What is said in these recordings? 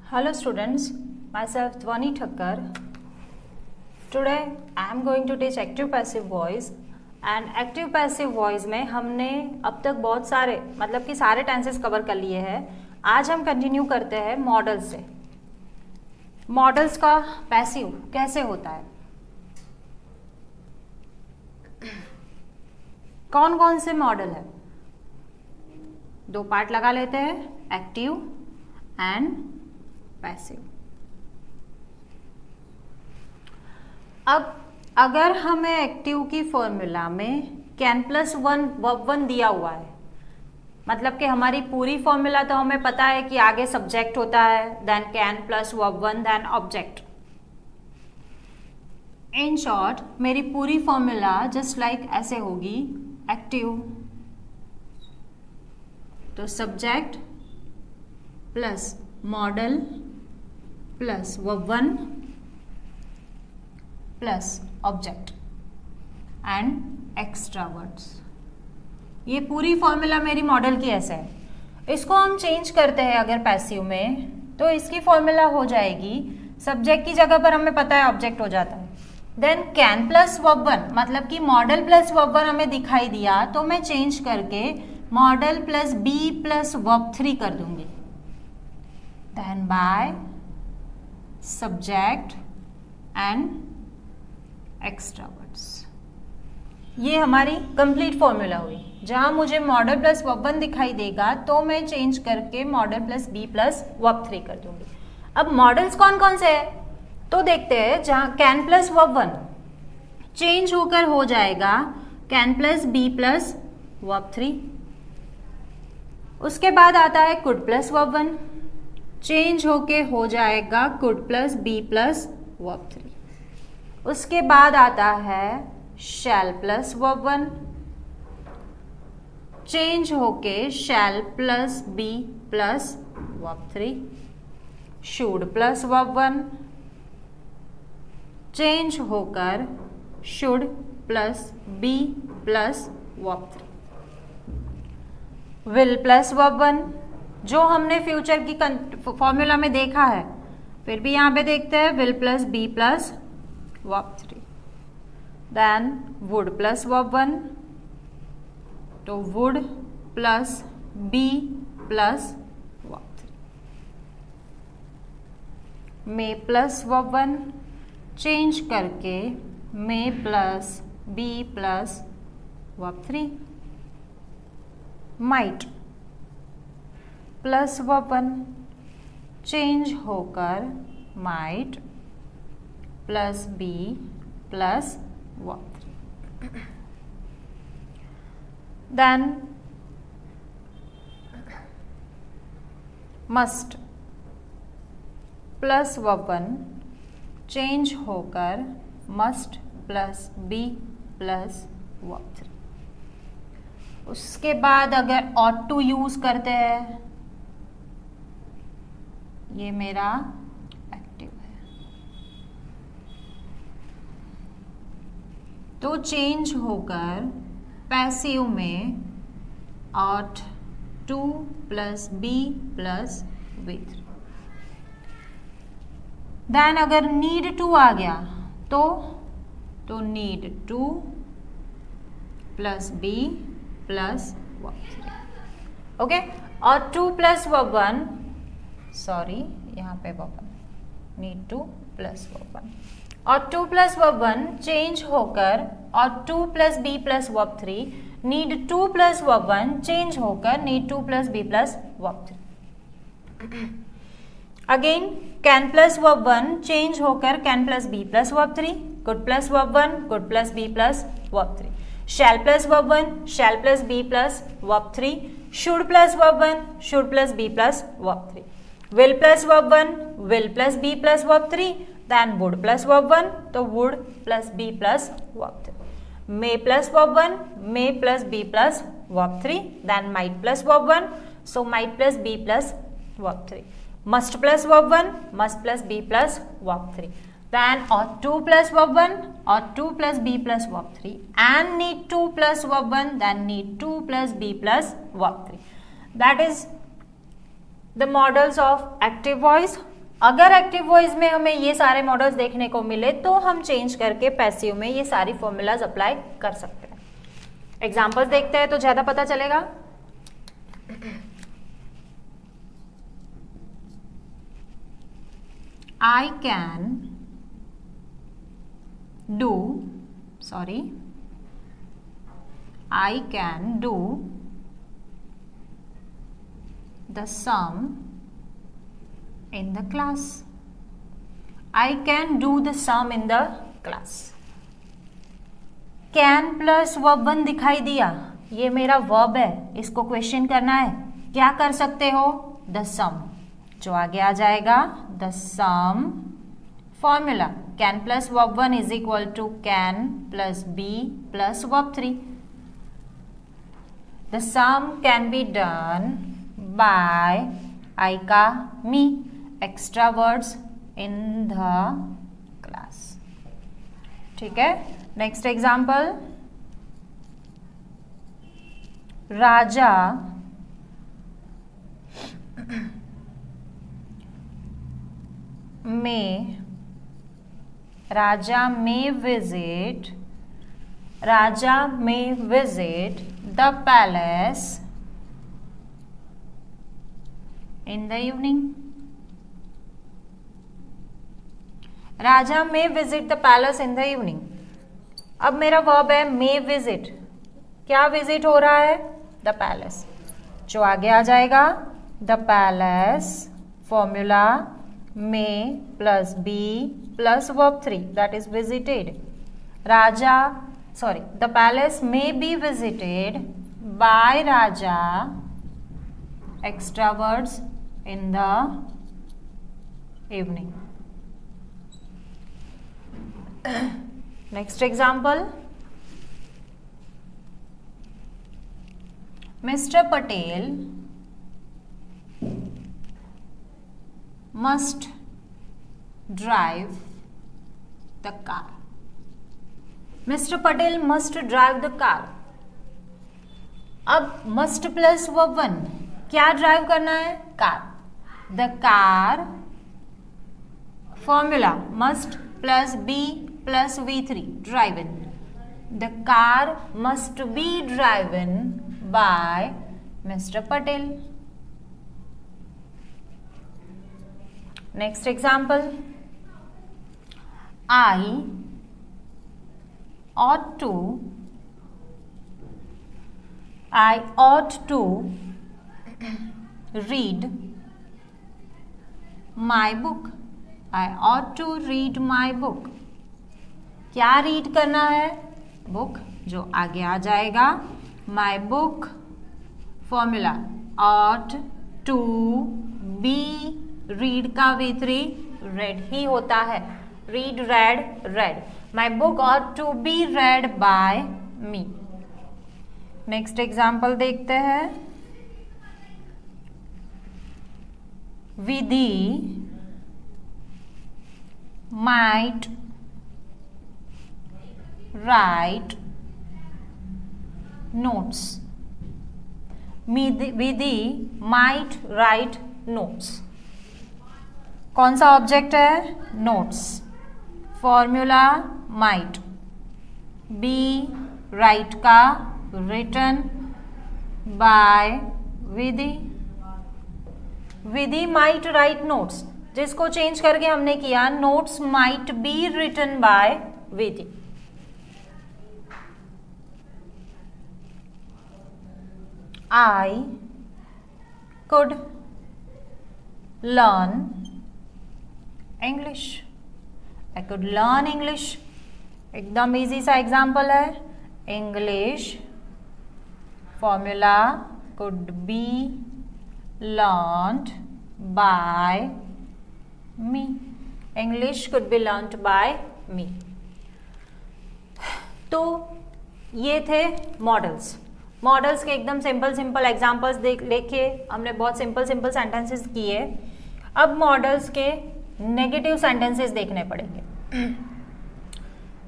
Hello students, myself Dhwani Thakkar. Today I am going to teach active passive voice and active passive voice में हमने अब तक बहुत सारे मतलब कि सारे टेंसेस कवर कर लिए हैं. आज हम कंटिन्यू करते हैं मॉडल्स से. मॉडल्स का पैसिव कैसे होता है, कौन कौन से मॉडल है, दो पार्ट लगा लेते हैं, एक्टिव एंड पैसिव. अब अगर हमें एक्टिव की फॉर्मूला में can plus one verb one दिया हुआ है, मतलब कि हमारी पूरी फॉर्मूला तो हमें पता है कि आगे सब्जेक्ट होता है, then can plus verb one then object. In short मेरी पूरी फॉर्मूला जस्ट लाइक ऐसे होगी. एक्टिव तो subject plus modal plus verb one plus object and extra words. ये पूरी फॉर्मूला मेरी मॉडल की ऐसे है. इसको हम चेंज करते हैं अगर पैसिव में तो इसकी फॉर्मूला हो जाएगी, सब्जेक्ट की जगह पर हमें पता है ऑब्जेक्ट हो जाता है. Then can plus verb one मतलब कि मॉडल प्लस वर्ब वन हमें दिखाई दिया तो मैं चेंज करके modal plus be plus verb three कर दूंगी. Then by subject and extra words. ये हमारी कंप्लीट फॉर्मूला हुई. जहां मुझे मॉडल प्लस वर्ब वन दिखाई देगा तो मैं चेंज करके modal plus be plus verb three कर दूंगी. अब मॉडल्स कौन कौन से हैं तो देखते हैं. जहां can plus verb one change होकर हो जाएगा can plus be plus verb three. उसके बाद आता है could plus verb one, change होके हो जाएगा could plus be plus verb three. उसके बाद आता है shall plus verb one, change होके shall plus be plus verb three. Should plus verb one change होकर should plus be plus verb three. Will plus verb one जो हमने future की formula में देखा है, फिर भी यहां पे देखते हैं will plus be plus verb three. Then would plus verb one तो would plus be plus verb three. May plus verb one change करके may plus be plus verb three. Might plus verb one change होकर might plus be plus verb three. Then must plus verb one change होकर must plus be plus verb three. उसके बाद अगर ought to use करते हैं, ये मेरा active है, तो चेंज होकर पैसिव में ought to plus be plus V three. Then अगर नीड टू आ गया तो need to plus be plus verb three. Okay, ought to plus verb one, sorry यहाँ पे verb one, need to plus verb one ought to plus verb one change होकर ought to plus be plus verb three. Need to plus verb one change होकर need to plus be plus verb three. Again can plus verb one change होकर can plus be plus verb three. Could plus verb one could plus be plus verb three. Shall plus verb one shall plus be plus verb three. Should plus verb one should plus be plus verb three. Will plus verb one will plus be plus verb three. Then would plus verb one तो would plus be plus verb three. May plus verb one may plus be plus verb three. Then might plus verb one so might plus be plus verb three. Must plus verb one must plus be plus verb three. Then ought to plus verb 1, ought to plus B plus verb 3, and need to plus verb 1, then need to plus B plus verb 3. That is the models of active voice अगर active voice में हमें ये सारे models देखने को मिले तो हम चेंज करके पैसिव में ये सारी फॉर्मूलाज अप्लाई कर सकते हैं। एग्जांपल्स देखते हैं तो ज्यादा पता चलेगा। I can do, I can do the sum in the class. I can do the sum in the class. Can plus verb 1 दिखाई दिया, ये मेरा वर्ब है, इसको क्वेश्चन करना है, क्या कर सकते हो? द सम, जो आगे आ जाएगा the sum formula can plus verb 1 is equal to can plus be plus verb 3. The sum can be done by I का me, extra words in the class. ठीक है, next example. Raja may visit the palace in the evening. Raja may visit the palace in the evening. अब मेरा verb है may visit, क्या visit हो रहा है? द पैलेस, जो आगे आ जाएगा the palace formula may plus be plus verb 3 that is visited. The palace may be visited by Raja, extra words in the evening. Next example. Mr. Patel must drive the car. Mr. Patel must drive the car. अब must plus verb 1, क्या drive करना है? Car. The car formula must plus be plus V3 drive in. The car must be driven by Mr. Patel. Next example. I ought to read my book. I ought to read my book. क्या read करना है? Book, जो आगे आ जाएगा my book formula ought to be, read का V3 red ही होता है, read red. My book ought to be read by me. Next example देखते हैं. विधि might write notes. विधि might write notes. कौन सा ऑब्जेक्ट है? Notes. Formula might, be write का written by Vidhi. Vidhi might write notes, जिसको change करके हमने किया notes might be written by Vidhi. I could learn English. I could learn English. एकदम easy सा एग्जाम्पल है. English formula could be learned by me. English could be learned by me. तो ये थे मॉडल्स. मॉडल्स के एकदम सिंपल एग्जाम्पल्स लेके हमने बहुत सिंपल सेंटेंसेस किए. अब मॉडल्स के नेगेटिव सेंटेंसेस देखने पड़ेंगे,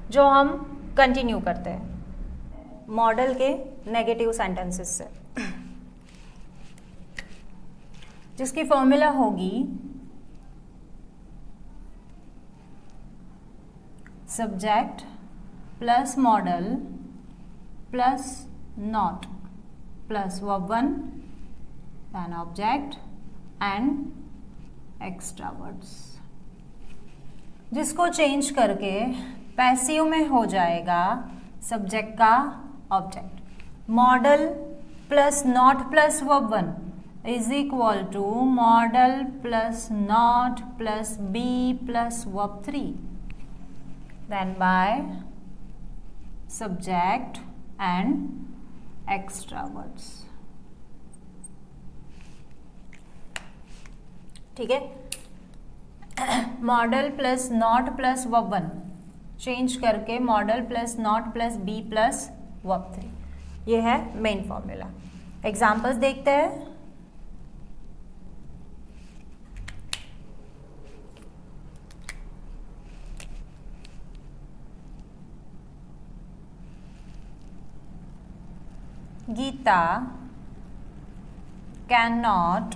जो हम कंटिन्यू करते हैं मॉडल के नेगेटिव सेंटेंसेस से, जिसकी फॉर्मूला होगी subject plus model plus not plus verb 1 then object and extra words, जिसको चेंज करके पैसिव में हो जाएगा सब्जेक्ट का object. Modal plus not plus verb 1 is equal to modal plus not plus be plus verb 3 then by subject and extra words. ठीक है. Modal plus not plus verb 1 change करके modal plus not plus be plus verb 3, ये है main formula. Examples देखते हैं. Geeta cannot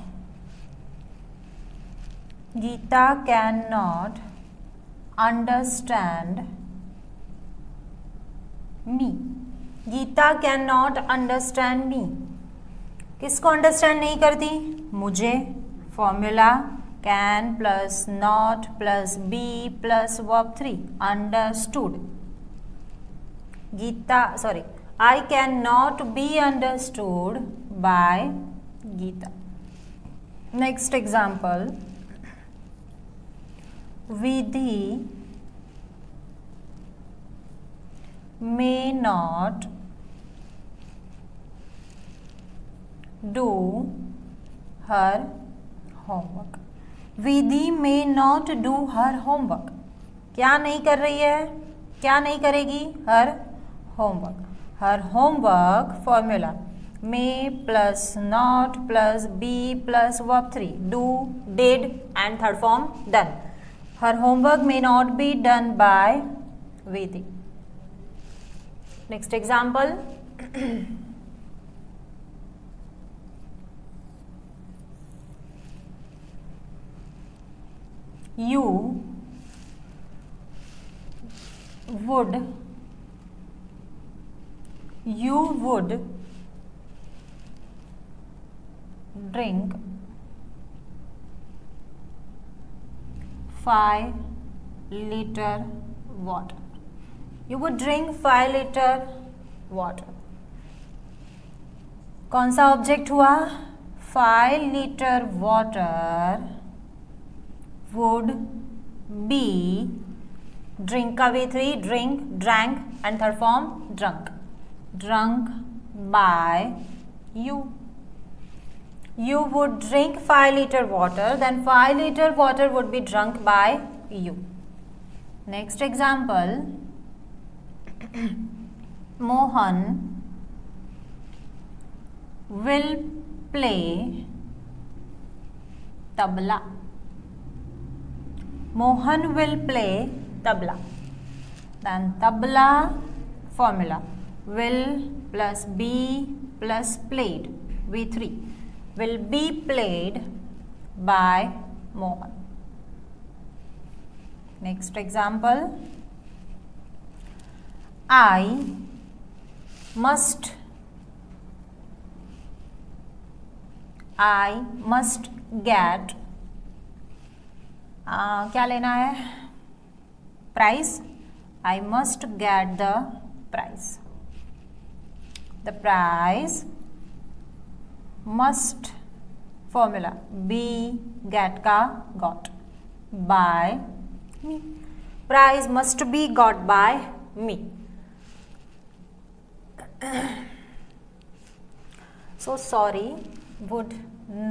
understand me. Geeta can not understand मी. किसको understand नहीं करती? मुझे. Formula can plus not plus be plus verb 3 understood. Geeta sorry I cannot be understood by Geeta. Next example. Vidhi may not do her homework. Vidhi may not do her homework. क्या नहीं कर रही है? क्या नहीं करेगी? Her homework. Her homework formula may plus not plus be plus verb 3 do, did and third form done. Her homework may not be done by Vidhi. Next example. You would drink 5 liter water. You would drink 5 liter water. कौन सा object हुआ? 5 liter water would be drink का V3 drink, drank and third form drunk. Drunk by you. You would drink 5 liter water, then 5 liter water would be drunk by you. Next example. Mohan will play tabla. Mohan will play tabla. Then tabla formula will plus be plus played V3 will be played by Mohan. Next example. I must get क्या लेना है? Prize. I must get the prize. The prize must formula be get का got by me. Prize must be got by me. So sorry. Would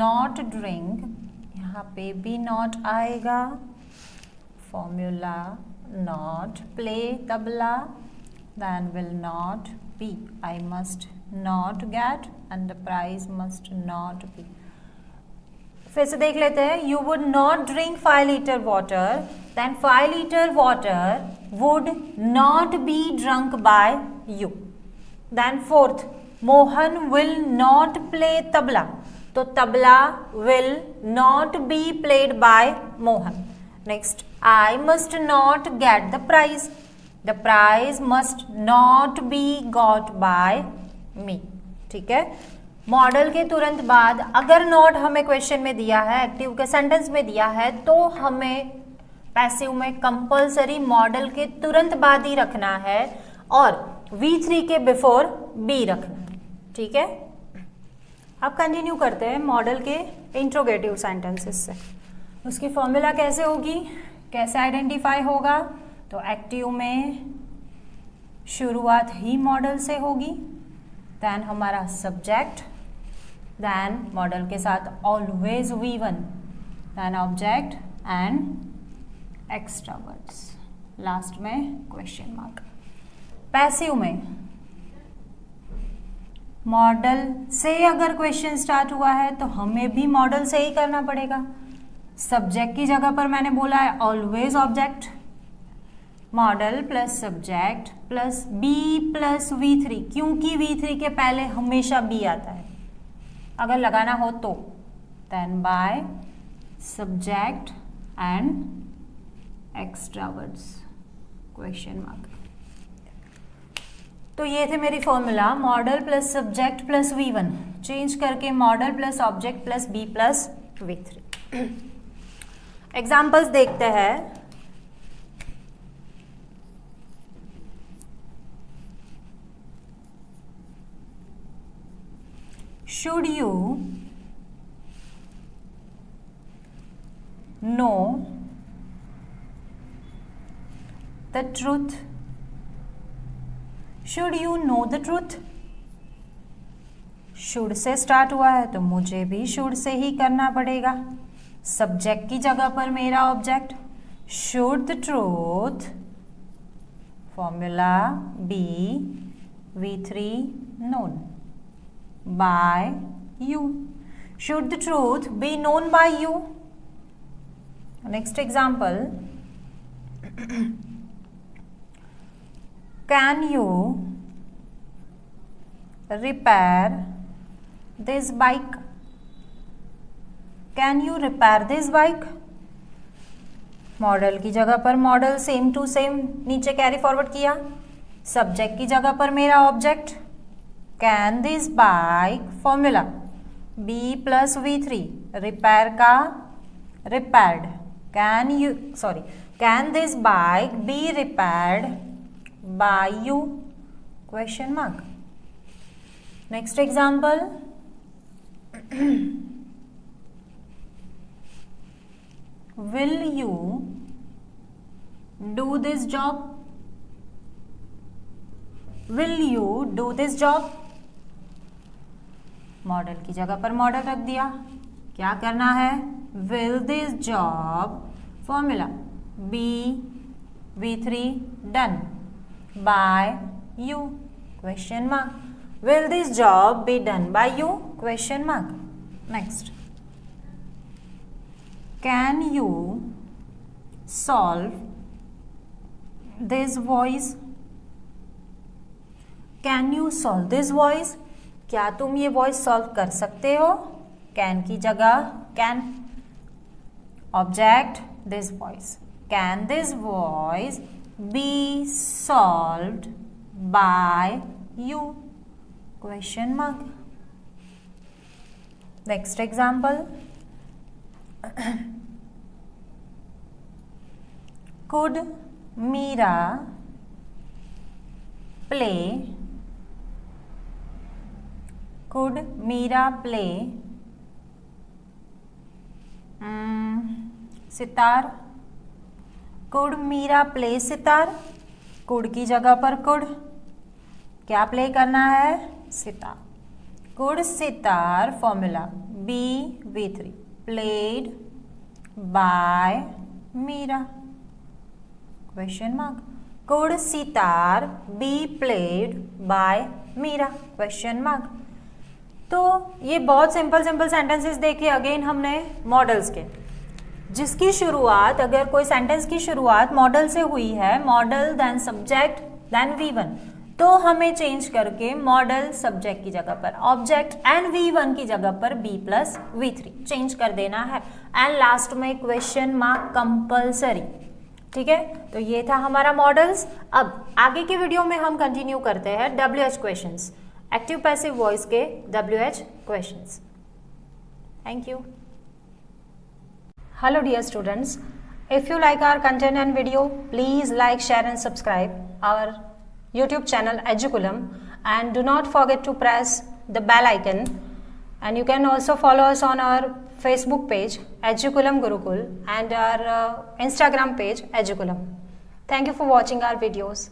not drink, यहाँ पे भी not आएगा. Formula not play tabla, then will not be. I must not get and the prize must not be. फिर से देख लेते हैं. You would not drink 5 liter water, then 5 liter water would not be drunk by you. Then fourth, Mohan will not play tabla. तो tabla will not be played by Mohan. Next, I must not get the prize. The prize must not be got by me. ठीक है, model के तुरंत बाद अगर not हमें question में दिया है, एक्टिव के सेंटेंस में दिया है, तो हमें पैसिव में कंपल्सरी मॉडल के तुरंत बाद ही रखना है और V3 के बिफोर बी रखना है। ठीक है, अब कंटिन्यू करते हैं मॉडल के इंट्रोगेटिव सेंटेंसेस से। उसकी फॉर्मूला कैसे होगी, कैसे आइडेंटिफाई होगा, तो एक्टिव में शुरुआत ही मॉडल से होगी, देन हमारा सब्जेक्ट, देन मॉडल के साथ always V1, then object and extra words, last में क्वेश्चन मार्क। पैसिव में मॉडल से अगर क्वेश्चन स्टार्ट हुआ है तो हमें भी मॉडल से ही करना पड़ेगा। सब्जेक्ट की जगह पर मैंने बोला है always object, modal plus subject plus be plus V3, क्योंकि V3 के पहले हमेशा बी आता है अगर लगाना हो तो, then by subject and extra words, question mark. तो ये थे मेरी फॉर्मूला, modal plus subject plus V1, change करके modal plus object plus be plus V3। Examples देखते हैं। Should you know the truth? Should you know the truth? should से start हुआ है तो मुझे भी should से ही करना पड़ेगा। सब्जेक्ट की जगह पर मेरा object, should the truth, formula be V3 known by you. Should the truth be known by you? Next example. Can you repair this bike? Can you repair this bike? Modal की जगह पर modal same to same नीचे carry forward किया। Subject की जगह पर मेरा object, can this bike, formula be plus V3, repair का repaired, can this bike be repaired by you, question mark. Next example. Will you do this job? Will you do this job? Modal की जगह पर modal रख दिया, क्या करना है, will this job, formula be V3 done by you, question mark. Will this job be done by you, question mark. Next, can you solve this voice? Can you solve this voice? क्या तुम ये voice solve कर सकते हो? Can की जगह can, object this voice, can this voice be solved by you, question mark. Next example. Could Meera play? Could Meera play sitar? Could Meera play sitar? Could की जगह पर could, क्या प्ले करना है, सितार। Could सितार, फॉर्मूला B V3, played by Meera, question mark. Could sitar be played by Meera, question mark. तो ये बहुत सिंपल सेंटेंसेस देखे अगेन हमने मॉडल्स के, जिसकी शुरुआत, अगर कोई सेंटेंस की शुरुआत मॉडल से हुई है, model then subject then V1, तो हमें चेंज करके मॉडल सब्जेक्ट की जगह पर ऑब्जेक्ट एंड V1 की जगह पर B प्लस V3 चेंज कर देना है। एंड लास्ट में क्वेश्चन मार्क कंपल्सरी, ठीक है, तो ये था हमारा मॉडल्स। अब आगे की वीडियो में हम कंटिन्यू करते हैं WH questions, active passive voice के WH questions. Thank you. Hello dear students, if you like our content and video, please like, share and subscribe our YouTube channel Educulum, and do not forget to press the bell icon, and you can also follow us on our Facebook page Educulum Gurukul and our Instagram page Educulum. Thank you for watching our videos.